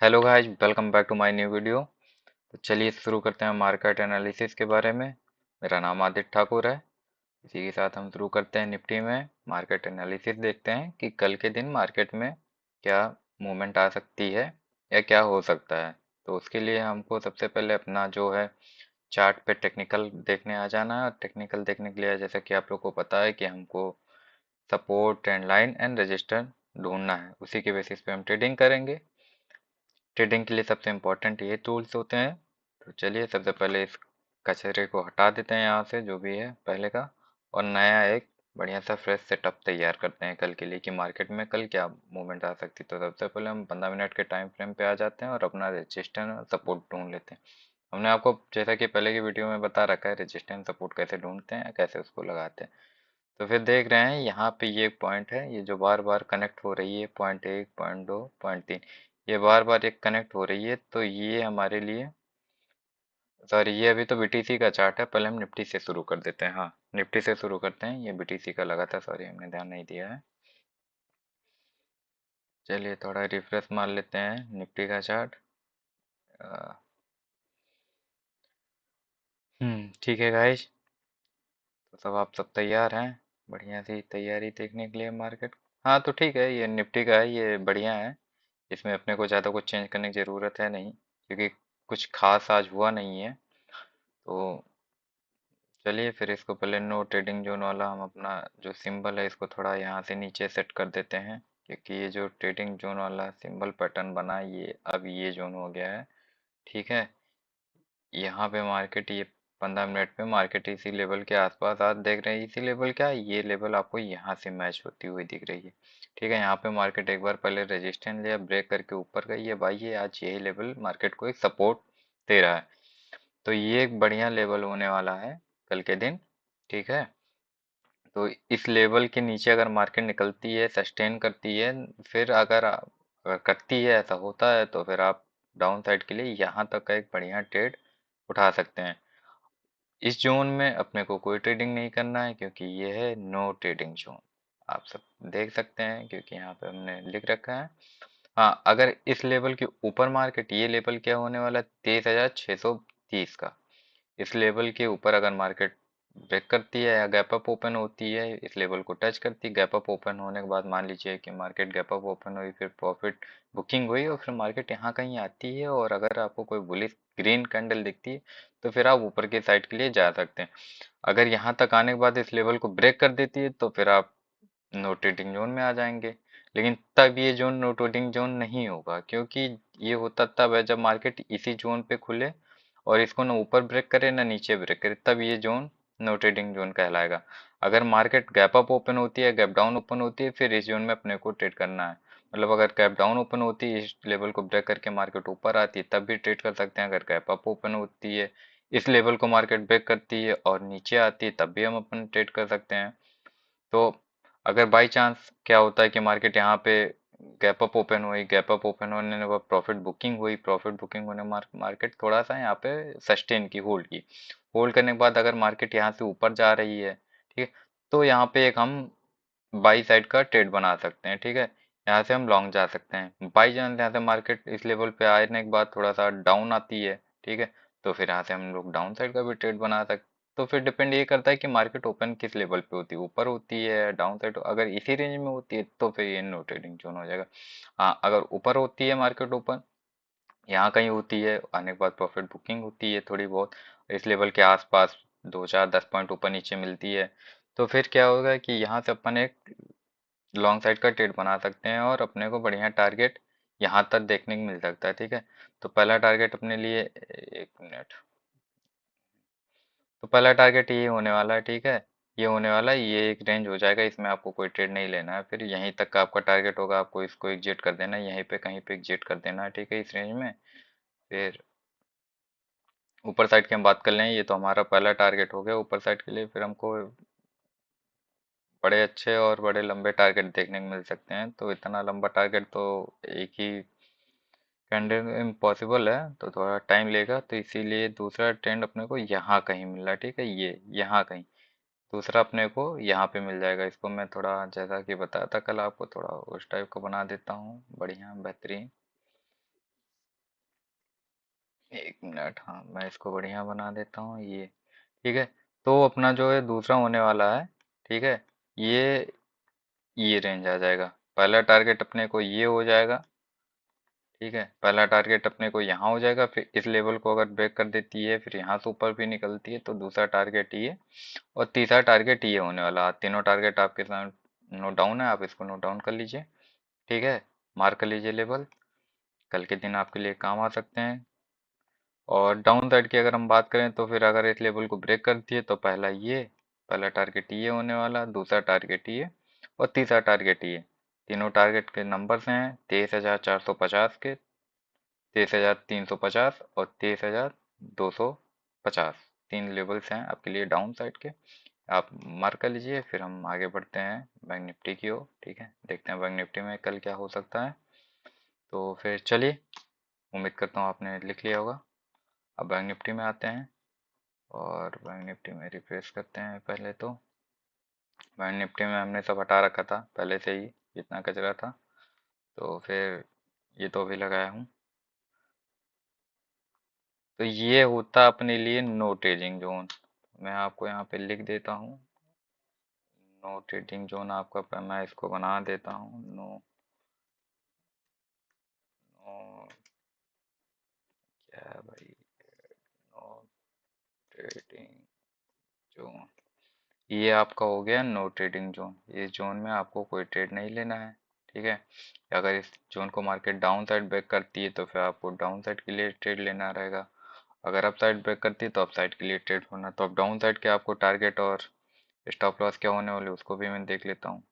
Hello guys, welcome back to my new video. तो चलिए शुरू करते हैं मार्केट एनालिसिस के बारे में। मेरा नाम आदित्य ठाकुर है। इसी के साथ हम शुरू करते हैं निफ्टी में मार्केट एनालिसिस। देखते हैं कि कल के दिन मार्केट में क्या मूवमेंट आ सकती है या क्या हो सकता है। तो उसके लिए हमको सबसे पहले अपना जो है चार्ट पे टेक्निकल देखने आ जाना है। और टेक्निकल देखने के लिए जैसा कि आप लोग को पता है कि हमको support, trend line and resistance ढूंढना है। उसी के बेसिस पे हम ट्रेडिंग करेंगे। ट्रेडिंग के लिए सबसे इम्पोर्टेंट ये टूल्स होते हैं। तो चलिए सबसे पहले इस कचरे को हटा देते हैं यहाँ से, जो भी है पहले का, और नया एक बढ़िया सा फ्रेश सेटअप तैयार करते हैं कल के लिए कि मार्केट में कल क्या मूवमेंट आ सकती है। तो सबसे पहले हम 15 मिनट के टाइम फ्रेम पे आ जाते हैं और अपना रेजिस्टेंस और सपोर्ट ढूंढ लेते हैं। हमने आपको जैसा कि पहले की वीडियो में बता रखा है रेजिस्टेंस सपोर्ट कैसे ढूंढते हैं, कैसे उसको लगाते हैं। तो फिर देख रहे हैं यहाँ पे ये एक पॉइंट है, ये जो बार बार कनेक्ट हो रही है, पॉइंट एक, पॉइंट दो, पॉइंट तीन, ये बार बार एक कनेक्ट हो रही है। तो ये हमारे लिए, सॉरी, ये अभी तो बीटीसी का चार्ट है। पहले हम निफ्टी से शुरू कर देते हैं। हाँ, निफ्टी से शुरू करते हैं। ये बीटीसी का लगा था, सॉरी हमने ध्यान नहीं दिया है। चलिए थोड़ा रिफ्रेश मार लेते हैं निफ्टी का चार्ट। ठीक है गाइस। तो सब आप सब तैयार हैं? बढ़िया सी तैयारी देखने के लिए मार्केट। हाँ तो ठीक है, ये निफ्टी का है, ये बढ़िया है। इसमें अपने को ज़्यादा कुछ चेंज करने की ज़रूरत है नहीं, क्योंकि कुछ खास आज हुआ नहीं है। तो चलिए फिर इसको पहले नो ट्रेडिंग जोन वाला हम अपना जो सिंबल है इसको थोड़ा यहाँ से नीचे सेट कर देते हैं, क्योंकि ये जो ट्रेडिंग जोन वाला सिंबल पैटर्न बना है, ये अब ये जोन हो गया है। ठीक है, यहाँ पे मार्केट, ये 15 मिनट में मार्केट इसी लेवल के आसपास आज देख रहे हैं। इसी लेवल क्या है, ये लेवल आपको यहाँ से मैच होती हुई दिख रही है। ठीक है, यहाँ पे मार्केट एक बार पहले रेजिस्टेंस लिया, ब्रेक करके ऊपर गई है भाई। ये आज यही लेवल मार्केट को एक सपोर्ट दे रहा है। तो ये एक बढ़िया लेवल होने वाला है कल के दिन। ठीक है, तो इस लेवल के नीचे अगर मार्केट निकलती है, सस्टेन करती है, फिर अगर करती है, ऐसा होता है, तो फिर आप डाउन साइड के लिए यहाँ तक का एक बढ़िया ट्रेड उठा सकते हैं। इस जोन में अपने को कोई ट्रेडिंग नहीं करना है, क्योंकि ये है नो ट्रेडिंग जोन। आप सब देख सकते हैं, क्योंकि यहाँ पे हमने लिख रखा है। हाँ, अगर इस लेवल के ऊपर मार्केट, ये लेवल क्या होने वाला है, 23,630 का। इस लेवल के ऊपर अगर मार्केट ब्रेक करती है या गैप अप ओपन होती है, इस लेवल को टच करती है, गैप अप ओपन होने के बाद मान लीजिए कि मार्केट गैप अप ओपन हुई, फिर प्रॉफिट बुकिंग हुई, और फिर मार्केट यहाँ कहीं आती है, और अगर आपको कोई बुलिश ग्रीन कैंडल दिखती है, तो फिर आप ऊपर के साइड के लिए जा सकते हैं। अगर यहाँ तक आने के बाद इस लेवल को ब्रेक कर देती है, तो फिर आप नो ट्रेडिंग जोन में आ जाएंगे। लेकिन तब ये जोन नो ट्रेडिंग जोन नहीं होगा, क्योंकि ये होता तब है जब मार्केट इसी जोन पे खुले और इसको ना ऊपर ब्रेक करे ना नीचे ब्रेक करे, तब ये जोन नो ट्रेडिंग जोन कहलाएगा। अगर मार्केट गैप अप ओपन होती है, गैप डाउन ओपन होती है, फिर इस जोन में अपने को ट्रेड करना है। मतलब अगर गैप डाउन ओपन होती है, इस लेवल को ब्रेक करके मार्केट ऊपर आती है, तब भी ट्रेड कर सकते हैं। अगर गैप अप ओपन होती है, इस लेवल को मार्केट ब्रेक करती है और नीचे आती है, तब भी हम अपन ट्रेड कर सकते हैं। तो अगर बाई चांस क्या होता है कि मार्केट यहाँ पे गैप अप ओपन हुई, गैप अप ओपन होने के बाद प्रॉफिट बुकिंग हुई, प्रॉफिट बुकिंग होने मार्केट थोड़ा सा यहाँ पे सस्टेन की, होल्ड की, होल्ड करने के बाद अगर मार्केट यहाँ से ऊपर जा रही है, ठीक है, तो यहाँ पे एक हम बाई साइड का ट्रेड बना सकते हैं। ठीक है, यहाँ से हम लॉन्ग जा सकते हैं। बाई चांस यहाँ से मार्केट इस लेवल पे आने के बाद थोड़ा सा डाउन आती है, ठीक है, तो फिर यहाँ से हम लोग डाउन साइड का भी ट्रेड बना सकते। तो फिर डिपेंड ये करता है कि मार्केट ओपन किस लेवल पे होती है, ऊपर होती है, डाउन साइड। अगर इसी रेंज में होती है तो फिर ये नो ट्रेडिंग जोन हो जाएगा। हाँ, अगर ऊपर होती है मार्केट, ओपन यहाँ कहीं होती है, आने के बाद प्रॉफिट बुकिंग होती है थोड़ी बहुत, इस लेवल के आसपास 2 4 10 पॉइंट ऊपर नीचे मिलती है, तो फिर क्या होगा कि यहाँ से अपन एक लॉन्ग साइड का ट्रेड बना सकते हैं और अपने को बढ़िया टारगेट यहाँ तक देखने को मिल सकता है। ठीक है, तो पहला टारगेट अपने लिए, एक मिनट, तो पहला टारगेट ये होने वाला है। ठीक है, ये होने वाला है, ये एक रेंज हो जाएगा, इसमें आपको कोई ट्रेड नहीं लेना है। फिर यहीं तक का आपका टारगेट होगा, आपको इसको एग्जिट कर देना है, यहीं पे कहीं पे एग्जिट कर देना है। ठीक है, इस रेंज में। फिर ऊपर साइड की हम बात कर लें, ये तो हमारा पहला टारगेट हो गया ऊपर साइड के लिए। फिर हमको बड़े अच्छे और बड़े लंबे टारगेट देखने को मिल सकते हैं। तो इतना लंबा टारगेट तो एक ही कैंडल में इम्पॉसिबल है, तो थोड़ा टाइम लेगा। तो इसीलिए दूसरा ट्रेंड अपने को यहाँ कहीं मिल रहा है। ठीक है, ये यहाँ कहीं दूसरा अपने को यहाँ पे मिल जाएगा। इसको मैं थोड़ा जैसा कि बताया था कल आपको, थोड़ा उस टाइप का बना देता हूँ, बढ़िया बेहतरीन। एक मिनट, हाँ मैं इसको बढ़िया बना देता हूँ ये। ठीक है, तो अपना जो है दूसरा होने वाला है। ठीक है, ये रेंज आ जाएगा। पहला टारगेट अपने को ये हो जाएगा। ठीक है, पहला टारगेट अपने को यहाँ हो जाएगा, फिर इस लेवल को अगर ब्रेक कर देती है, फिर यहाँ से ऊपर भी निकलती है तो दूसरा टारगेट ये, और तीसरा टारगेट ये होने वाला। तीनों टारगेट आपके साथ नोट डाउन है, आप इसको नोट डाउन कर लीजिए। ठीक है, मार्क कर लीजिए लेवल, कल के दिन आपके लिए काम आ सकते हैं। और डाउन साइड की अगर हम बात करें तो फिर अगर इस लेवल को ब्रेक करती है तो पहला टारगेट ये होने वाला, दूसरा टारगेट ये, और तीसरा टारगेट ये। तीनों टारगेट के नंबर्स हैं 23,450 के, 23,350 और 23,250। तीन लेवल्स हैं आपके लिए डाउन साइड के, आप मार्क कर लीजिए। फिर हम आगे बढ़ते हैं बैंक निफ्टी की ओर। ठीक है, देखते हैं बैंक निफ्टी में कल क्या हो सकता है। तो फिर चलिए, उम्मीद करता हूँ आपने लिख लिया होगा। अब बैंक निफ्टी में आते हैं, और बैंक निफ्टी में रिफ्रेश करते हैं। पहले तो बैंक निफ्टी में हमने सब हटा रखा था पहले से ही, जितना कचरा था। तो फिर ये तो अभी लगाया हूँ। तो ये होता अपने लिए नो ट्रेडिंग जोन। मैं आपको यहाँ पे लिख देता हूँ, नो ट्रेडिंग जोन आपका, मैं इसको बना देता हूँ नो, नो क्या है भाई, नो ट्रेडिंग जोन। ये आपका हो गया नो ट्रेडिंग जोन। इस जोन में आपको कोई ट्रेड नहीं लेना है। ठीक है, अगर इस जोन को मार्केट डाउन साइड ब्रेक करती है तो फिर आपको डाउन साइड के लिए ट्रेड लेना रहेगा। अगर अप साइड ब्रेक करती है तो अप साइड के लिए ट्रेड होना। तो अब डाउन साइड के आपको टारगेट और स्टॉप लॉस क्या होने वाले उसको भी मैं देख लेता हूँ।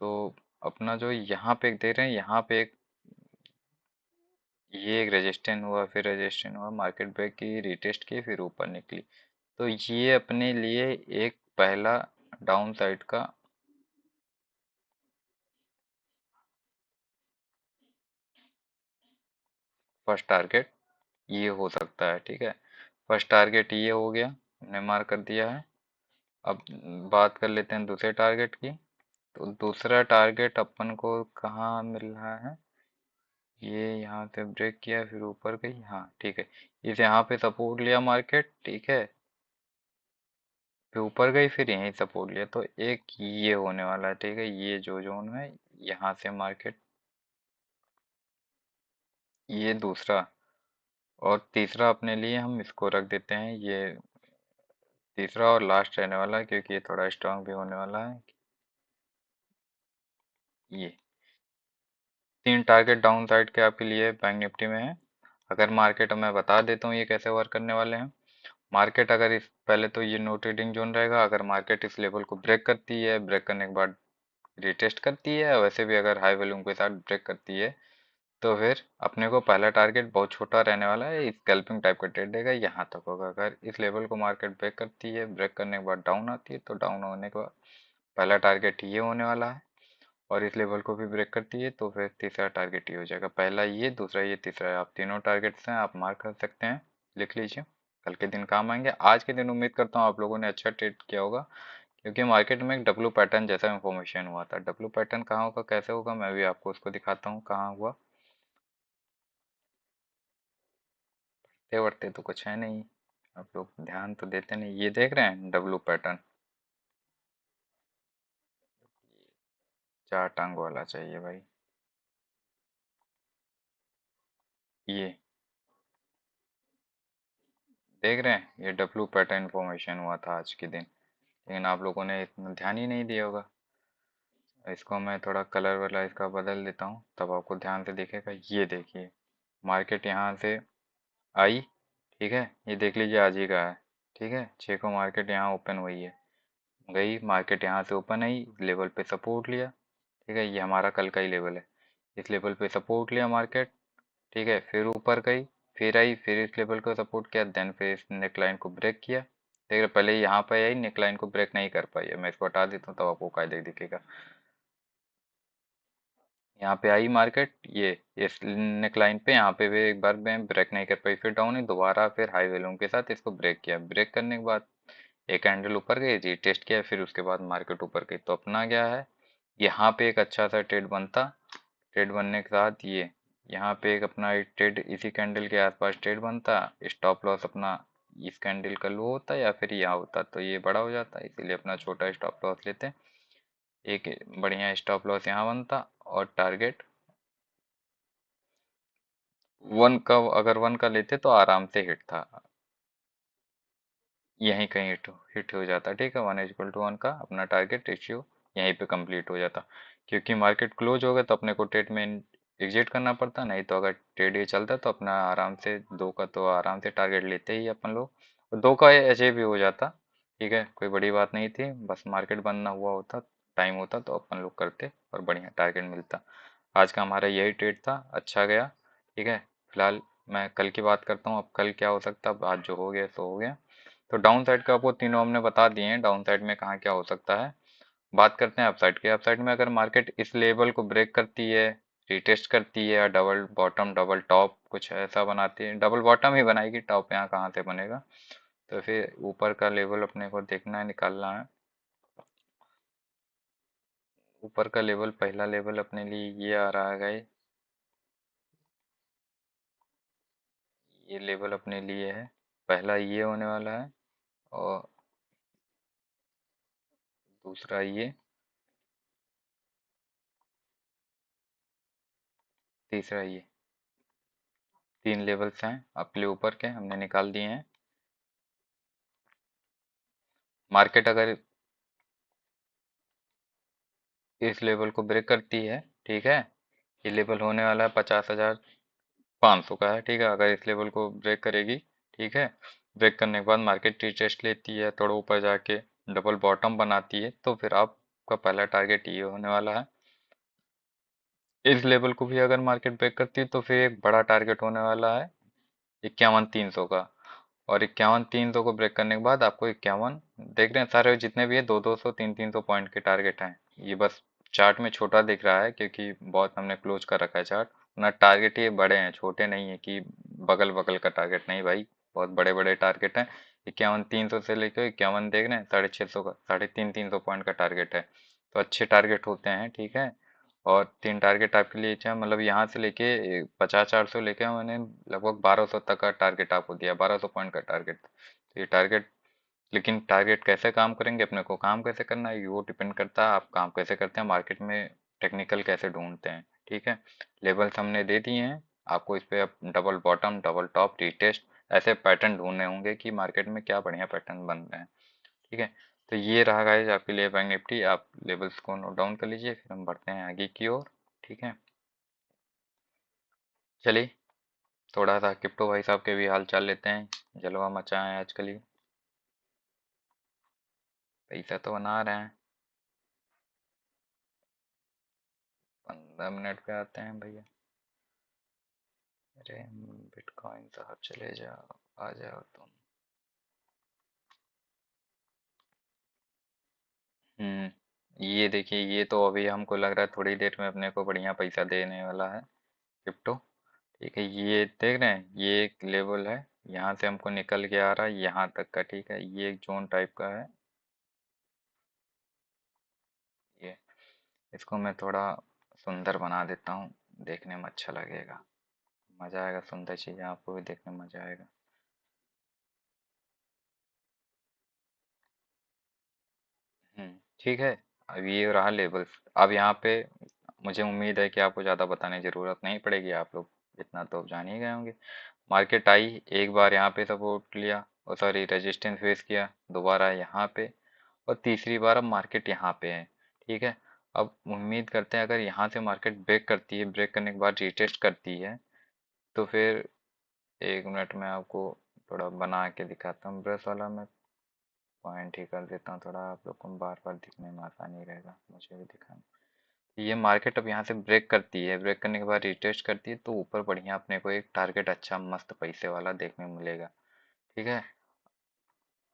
तो अपना जो यहाँ पे देख रहे हैं, यहाँ पे ये एक रेजिस्टेंस हुआ, फिर रेजिस्टेंस हुआ, मार्केट ब्रेक की, रिटेस्ट की, फिर ऊपर निकली। तो ये अपने लिए एक पहला डाउन साइड का फर्स्ट टारगेट ये हो सकता है। ठीक है, फर्स्ट टारगेट ये हो गया, हमने मार्क कर दिया है। अब बात कर लेते हैं दूसरे टारगेट की। तो दूसरा टारगेट अपन को कहाँ मिल रहा है, ये यहाँ से ब्रेक किया, फिर ऊपर गई, हाँ ठीक है, इसे यहाँ पे सपोर्ट लिया मार्केट। ठीक है, फिर ऊपर गई, फिर यहीं सपोर्ट लिया, तो एक ये होने वाला है। ठीक है, ये जो जोन है, यहाँ से मार्केट, ये दूसरा, और तीसरा अपने लिए हम इसको रख देते हैं, ये तीसरा और लास्ट रहने वाला है, क्योंकि ये थोड़ा स्ट्रांग भी होने वाला है। ये तीन टारगेट डाउन साइड के आपके लिए बैंक निफ्टी में है। अगर मार्केट, मैं बता देता हूँ ये कैसे वर्क करने वाले हैं। मार्केट अगर इस, पहले तो ये नो ट्रेडिंग जोन रहेगा। अगर मार्केट इस लेवल को ब्रेक करती है, ब्रेक करने के बाद रिटेस्ट करती है, वैसे भी अगर हाई वॉल्यूम के साथ ब्रेक करती है, तो फिर अपने को पहला टारगेट बहुत छोटा रहने वाला है, स्कैल्पिंग टाइप का ट्रेड देगा, यहाँ तक होगा। अगर इस लेवल को मार्केट ब्रेक करती है, ब्रेक करने के बाद डाउन आती है, तो डाउन होने के बाद पहला टारगेट ये होने वाला है। और इस लेवल को भी ब्रेक करती है तो फिर तीसरा टारगेट ये हो जाएगा। पहला ये, दूसरा ये, तीसरा ये, आप तीनों टारगेट्स हैं, आप मार्क कर सकते हैं, लिख लीजिए, कल के दिन काम आएंगे। आज के दिन उम्मीद करता हूँ आप लोगों ने अच्छा ट्रेड किया होगा, क्योंकि मार्केट में एक डब्लू पैटर्न जैसा इंफॉर्मेशन हुआ था। डब्लू पैटर्न कहाँ होगा, कैसे होगा, मैं भी आपको उसको दिखाता हूँ कहाँ हुआ। बढ़ते बढ़ते तो कुछ है नहीं, आप लोग ध्यान तो देते नहीं। ये देख रहे हैं डब्लू पैटर्न, चार टांग वाला चाहिए भाई। ये देख रहे हैं, ये डब्लू पैटर्न इंफॉर्मेशन हुआ था आज के दिन, लेकिन आप लोगों ने इतना ध्यान ही नहीं दिया होगा। इसको मैं थोड़ा कलर वाला इसका बदल देता हूँ, तब आपको ध्यान से दिखेगा। ये देखिए, मार्केट यहाँ से आई, ठीक है, ये देख लीजिए आज ही का है। ठीक है, 6 को मार्केट यहाँ ओपन हुई है, गई मार्केट यहाँ से ओपन आई, लेवल पे सपोर्ट लिया। ठीक है, ये हमारा कल का ही लेवल है, इस लेवल पे सपोर्ट लिया मार्केट। ठीक है, फिर ऊपर गई, फिर आई, फिर इस लेवल को सपोर्ट किया, देन फिर इस नेकलाइन को ब्रेक किया। देख रहे, पहले यहाँ पे आई, नेकलाइन को ब्रेक नहीं कर पाई है। मैं इसको हटा देता हूँ तब आपको कायदे दिखेगा। यहाँ पे आई मार्केट, ये इस नेक लाइन पे, यहाँ पे भी एक बार मैं ब्रेक नहीं कर पाई, फिर डाउन ही दोबारा, फिर हाई वैल्यूम के साथ इसको ब्रेक किया। ब्रेक करने के बाद एक कैंडल ऊपर गई, रीटेस्ट किया, फिर उसके बाद मार्केट ऊपर गई। तो अपना क्या है, यहाँ पे एक अच्छा सा ट्रेड बनता, ट्रेड बनने के साथ यहाँ पे एक अपना ट्रेड इसी कैंडल के आसपास ट्रेड बनता, स्टॉप लॉस अपना इस कैंडल का लो होता या फिर यहाँ होता, तो ये बड़ा हो जाता, इसीलिए अपना छोटा स्टॉप लॉस लेते हैं। एक बढ़िया स्टॉप लॉस यहाँ बनता और टारगेट वन का, अगर वन का लेते तो आराम से हिट था, यहीं कहीं हिट हो जाता। ठीक है, 1:1 का अपना टारगेट रेशियो यहीं पे कंप्लीट हो जाता। क्योंकि मार्केट क्लोज हो गया तो अपने को ट्रेड में एग्जिट करना पड़ता, नहीं तो अगर ट्रेड ये चलता तो अपना आराम से दो का तो आराम से टारगेट लेते ही अपन लोग, और दो का ऐसे भी हो जाता। ठीक है, कोई बड़ी बात नहीं थी, बस मार्केट बंद ना हुआ होता, टाइम होता तो अपन लोग करते और बढ़िया टारगेट मिलता। आज का हमारा यही ट्रेड था, अच्छा गया। ठीक है, फिलहाल मैं कल की बात करता हूँ, अब कल क्या हो सकता है, आज जो हो गया सो हो गया। तो डाउन साइड का आपको तीनों हमने बता दिए हैं, डाउन साइड में कहाँ क्या हो सकता है। बात करते हैं अपसाइड की। अपसाइड में अगर मार्केट इस लेवल को ब्रेक करती है, रिटेस्ट करती है, या डबल बॉटम डबल टॉप कुछ ऐसा बनाती है, डबल बॉटम ही बनाएगी, टॉप यहाँ कहाँ से बनेगा, तो फिर ऊपर का लेवल अपने को देखना है, निकालना है। ऊपर का लेवल, पहला लेवल अपने लिए ये आ रहा है गाइस, ये लेवल अपने लिए है, पहला ये होने वाला है, और दूसरा ये, तीसरा ये, तीन लेवल्स हैं अपने ऊपर के, हमने निकाल दिए हैं। मार्केट अगर इस लेवल को ब्रेक करती है, ठीक है, ये लेवल होने वाला है 50,500 का है। ठीक है, अगर इस लेवल को ब्रेक करेगी, ठीक है, ब्रेक करने के बाद मार्केट रीटेस्ट लेती है, थोड़ा ऊपर जाके डबल बॉटम बनाती है, तो फिर आपका पहला टारगेट ये होने वाला है। इस लेवल को भी अगर मार्केट ब्रेक करती है तो फिर एक बड़ा टारगेट होने वाला है 51,300 का, और 51,300 को ब्रेक करने के बाद आपको 51, देख रहे हैं सारे जितने भी है 200-200 300-300 पॉइंट के टारगेट हैं। ये बस चार्ट में छोटा दिख रहा है क्योंकि बहुत हमने क्लोज कर रखा है चार्ट, ना टारगेट ये बड़े हैं, छोटे नहीं है कि बगल बगल का टारगेट नहीं भाई, बहुत बड़े बड़े टारगेट हैं। 51,300 से लेकर 51 देख रहे हैं, 650 का, 350 पॉइंट का टारगेट है, तो अच्छे टारगेट होते हैं। ठीक है, और तीन टारगेट आपके लिए चाहे, मतलब यहाँ से लेके 50-400 लेके मैंने लगभग 1200 तक का टारगेट आपको दिया, 1200 पॉइंट का टारगेट। तो ये टारगेट, लेकिन टारगेट कैसे काम करेंगे, अपने को काम कैसे करना है, वो डिपेंड करता है आप काम कैसे करते हैं, मार्केट में टेक्निकल कैसे ढूंढते हैं। ठीक है, लेवल्स हमने दे दिए हैं आपको, इस पे अब double bottom double top retest ऐसे पैटर्न ढूंढने होंगे कि मार्केट में क्या बढ़िया पैटर्न बन रहे हैं। ठीक है, तो ये रहा गाइस आपके लिए बैंक निफ्टी, आप लेवल्स को नोट डाउन कर लीजिए, फिर हम बढ़ते हैं आगे की ओर। ठीक है, चलिए थोड़ा सा क्रिप्टो भाई साहब के भी हाल चाल लेते हैं, जलवा मचा है आजकल ही, पैसा तो बना रहे हैं। 15 मिनट पे आते हैं भैया, अरे बिटकॉइन साहब चले जाओ, आ जाओ तुम। ये देखिए, ये तो अभी हमको लग रहा है थोड़ी देर में अपने को बढ़िया पैसा देने वाला है क्रिप्टो। ठीक है, ये देख रहे हैं, ये एक लेवल है, यहाँ से हमको निकल के आ रहा है यहाँ तक का। ठीक है, ये एक जोन टाइप का है, ये इसको मैं थोड़ा सुंदर बना देता हूँ, देखने में अच्छा लगेगा, मजा आएगा, सुंदर चीजें आपको भी देखने में मजा आएगा। ठीक है, अब ये रहा लेबल्स। अब यहाँ पे मुझे उम्मीद है कि आपको ज़्यादा बताने की ज़रूरत नहीं पड़ेगी, आप लोग इतना तो जान ही गए होंगे। मार्केट आई, एक बार यहाँ पे सपोर्ट लिया, और सॉरी रेजिस्टेंस फेस किया, दोबारा यहाँ पे, और तीसरी बार अब मार्केट यहाँ पे है। ठीक है, अब उम्मीद करते हैं अगर यहाँ से मार्केट ब्रेक करती है, ब्रेक करने के बाद रिटेस्ट करती है, तो फिर एक मिनट में आपको थोड़ा बना के दिखाता हूँ, ब्रश वाला मैं पॉइंट ही कर देता हूँ, थोड़ा आप लोग को बार बार दिखने में आसानी रहेगा, मुझे भी दिखाना। ये मार्केट अब यहाँ से ब्रेक करती है, ब्रेक करने के बाद रिटेस्ट करती है, तो ऊपर बढ़िया अपने को एक टारगेट अच्छा मस्त पैसे वाला देखने को मिलेगा। ठीक है,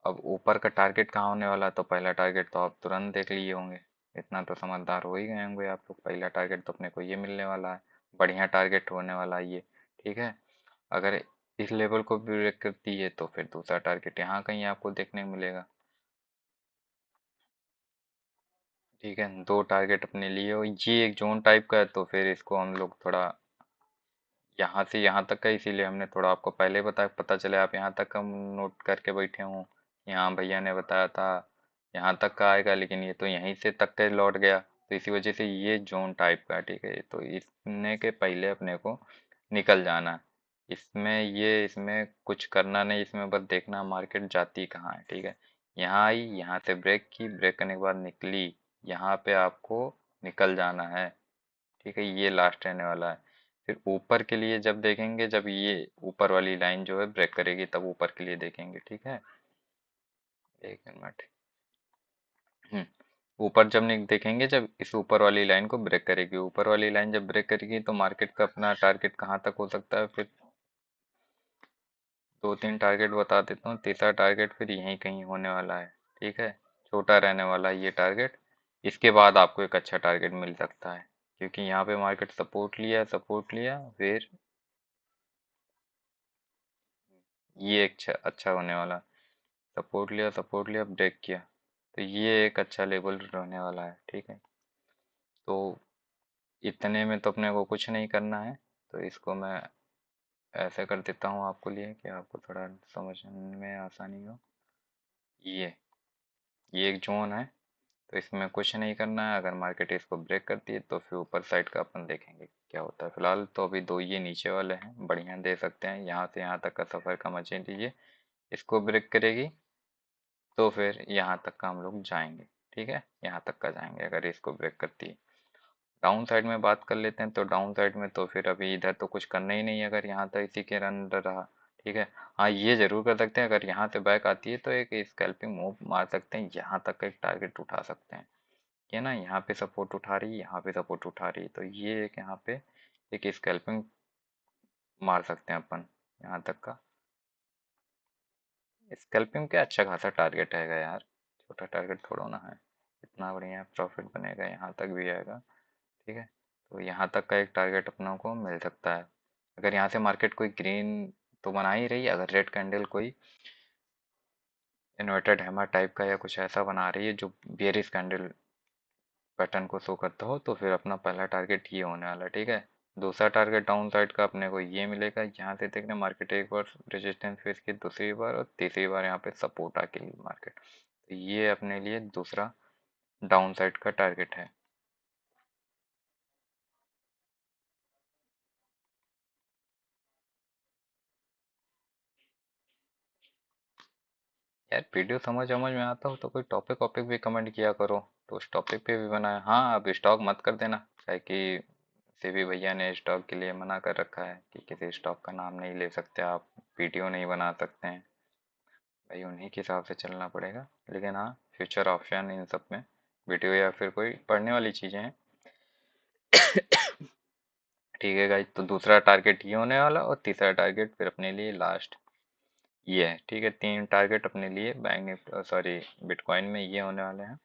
अब ऊपर का टारगेट कहाँ होने वाला है, तो पहला टारगेट तो आप तुरंत देख लिए होंगे, इतना तो समझदार हो ही गए होंगे आप लोग, पहला टारगेट तो अपने को ये मिलने वाला है, बढ़िया टारगेट होने वाला है ये। ठीक है, अगर इस लेवल को ब्रेक करती है तो फिर दूसरा टारगेट यहाँ कहीं आपको देखने को मिलेगा। ठीक है, दो टारगेट अपने लिए, और ये एक जोन टाइप का है, तो फिर इसको हम लोग थोड़ा यहाँ से यहाँ तक का, इसीलिए हमने थोड़ा आपको पहले पता चले आप यहाँ तक हम नोट करके बैठे हों। यहाँ भैया ने बताया था यहाँ तक का आएगा, लेकिन ये तो यहीं से तक के लौट गया, तो इसी वजह से ये जोन टाइप का है, ठीक है। तो इसने के पहले अपने को निकल जाना है। इसमें कुछ करना नहीं, इसमें बस देखना मार्केट जाती कहाँ है, ठीक है। यहाँ आई, यहाँ से ब्रेक की, ब्रेक करने के बाद निकली, यहाँ पे आपको निकल जाना है, ठीक है। ये लास्ट रहने वाला है। फिर ऊपर के लिए जब देखेंगे, जब ये ऊपर वाली लाइन जो है ब्रेक करेगी, तब ऊपर के लिए देखेंगे, ठीक है। एक मिनट। हम्म। ऊपर जब नहीं देखेंगे, जब इस ऊपर वाली लाइन को ब्रेक करेगी, ऊपर वाली लाइन जब ब्रेक करेगी, तो मार्केट का अपना टारगेट कहाँ तक हो सकता है फिर। दो तीन टारगेट बता देता हूँ, तीसरा टारगेट फिर यहीं कहीं होने वाला है, ठीक है। छोटा रहने वाला है ये टारगेट। इसके बाद आपको एक अच्छा टारगेट मिल सकता है, क्योंकि यहाँ पे मार्केट सपोर्ट लिया, फिर ये एक अच्छा होने वाला। सपोर्ट लिया, ब्रेक किया, तो ये एक अच्छा लेवल रहने वाला है, ठीक है। तो इतने में तो अपने को कुछ नहीं करना है, तो इसको मैं ऐसे कर देता हूँ आपको लिए कि आपको थोड़ा समझने में आसानी हो। ये ये एक जोन है, तो इसमें कुछ नहीं करना है। अगर मार्केट इसको ब्रेक करती है तो फिर ऊपर साइड का अपन देखेंगे क्या होता है। फिलहाल तो अभी दो ये नीचे वाले हैं, बढ़िया दे सकते हैं। यहाँ से यहाँ तक का सफ़र का मजे लीजिए। इसको ब्रेक करेगी तो फिर यहाँ तक का हम लोग जाएंगे, ठीक है। यहाँ तक का जाएंगे अगर इसको ब्रेक करती है। डाउन साइड में बात कर लेते हैं, तो डाउन साइड में तो फिर अभी इधर तो कुछ करना ही नहीं है, अगर यहाँ तक इसी के अंदर रहा, ठीक है। हाँ, ये जरूर कर सकते हैं, अगर यहाँ से बैक आती है तो एक स्कैल्पिंग मूव मार सकते हैं, यहाँ तक का एक टारगेट उठा सकते हैं। ये ना, यहाँ पे सपोर्ट उठा रही है, यहाँ पे सपोर्ट उठा रही है, तो ये एक यहाँ पे एक स्कैल्पिंग मार सकते हैं अपन यहाँ तक का। स्कैल्पिंग क्या अच्छा खासा टारगेट आएगा यार, छोटा टारगेट थोड़ा ना है। इतना बढ़िया प्रॉफिट बनेगा, यहाँ तक भी आएगा, ठीक है। तो यहाँ तक का एक टारगेट अपनों को मिल सकता है। अगर यहाँ से मार्केट कोई ग्रीन तो बना ही रही है, अगर रेड कैंडल कोई इन्वर्टेड हैमर टाइप का या कुछ ऐसा बना रही है जो बियरिश कैंडल पैटर्न को शो करता हो, तो फिर अपना पहला टारगेट ये होने वाला है, ठीक है। दूसरा टारगेट डाउन साइड का अपने को ये मिलेगा, यहाँ से देखना मार्केट एक बार रेजिस्टेंस फेस की, दूसरी बार और तीसरी बार यहाँ पे सपोर्ट आके मार्केट, तो ये अपने लिए दूसरा डाउन साइड का टारगेट है। यार वीडियो समझ समझ में आता हो तो कोई टॉपिक वॉपिक भी कमेंट किया करो, तो उस टॉपिक पे भी बनाए। हाँ, अब स्टॉक मत कर देना, क्या कि सीबी भैया ने स्टॉक के लिए मना कर रखा है कि किसी स्टॉक का नाम नहीं ले सकते आप, वीडियो नहीं बना सकते हैं। भाई उन्हीं के हिसाब से चलना पड़ेगा। लेकिन हाँ, फ्यूचर ऑप्शन इन सब में वीडियो या फिर कोई पढ़ने वाली चीज़ें हैं। ठीक है गाइस, तो दूसरा टारगेट ये होने वाला, और तीसरा टारगेट फिर अपने लिए लास्ट ये है, ठीक है। तीन टारगेट अपने लिए बैंक निफ्टी, सॉरी, बिटकॉइन में ये होने वाले हैं।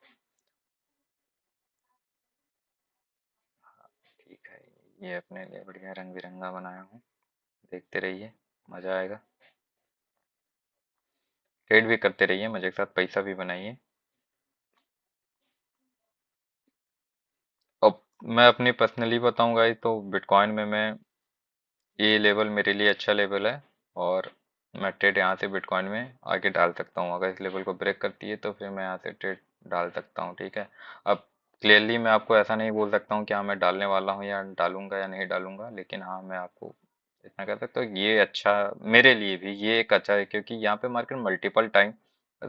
ठीक है, ये अपने लिए बढ़िया रंग बिरंगा बनाया हूँ, देखते रहिए, मज़ा आएगा। ट्रेड भी करते रहिए, मज़े के साथ पैसा भी बनाइए। अब मैं अपनी पर्सनली बताऊंगा गाइस, तो बिटकॉइन में मैं ये लेवल मेरे लिए अच्छा लेवल है, और मैं ट्रेड यहाँ से बिटकॉइन में आगे डाल सकता हूँ। अगर इस लेवल को ब्रेक करती है तो फिर मैं यहाँ से ट्रेड डाल सकता हूँ, ठीक है। अब क्लियरली मैं आपको ऐसा नहीं बोल सकता हूँ कि हाँ मैं डालने वाला हूँ या डालूंगा या नहीं डालूंगा, लेकिन हाँ मैं आपको इतना कह सकता हूँ ये अच्छा, मेरे लिए भी ये एक अच्छा है, क्योंकि यहाँ पे मार्केट मल्टीपल टाइम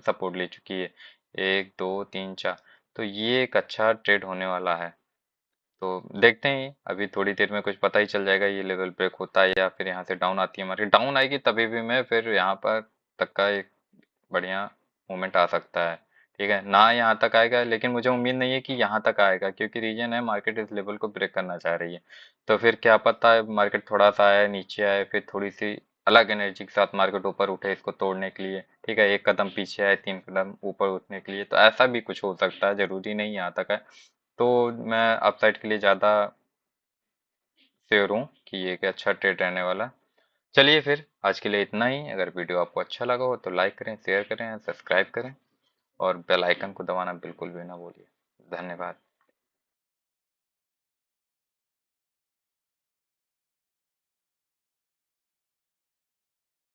सपोर्ट ले चुकी है, एक दो तीन चार, तो ये एक अच्छा ट्रेड होने वाला है। तो देखते हैं, अभी थोड़ी देर में कुछ पता ही चल जाएगा, ये लेवल ब्रेक होता है या फिर यहाँ से डाउन आती है मार्केट। डाउन आएगी तभी भी मैं फिर यहाँ पर तक का एक बढ़िया मूवमेंट आ सकता है, ठीक है ना। यहाँ तक आएगा, लेकिन मुझे उम्मीद नहीं है कि यहाँ तक आएगा, क्योंकि रीजन है मार्केट इस लेवल को ब्रेक करना चाह रही है। तो फिर क्या पता है मार्केट थोड़ा सा आए नीचे आए, फिर थोड़ी सी अलग एनर्जी के साथ मार्केट ऊपर उठे इसको तोड़ने के लिए, ठीक है। एक कदम पीछे आए, तीन कदम ऊपर उठने के लिए, तो ऐसा भी कुछ हो सकता है, जरूरी नहीं यहाँ तक है। तो मैं अपसाइड के लिए ज़्यादा श्योर हूँ कि ये एक अच्छा ट्रेड रहने वाला। चलिए फिर आज के लिए इतना ही। अगर वीडियो आपको अच्छा लगा हो तो लाइक करें, शेयर करें, सब्सक्राइब करें, और बेल आइकन को दबाना बिल्कुल भी ना भूलिए। धन्यवाद।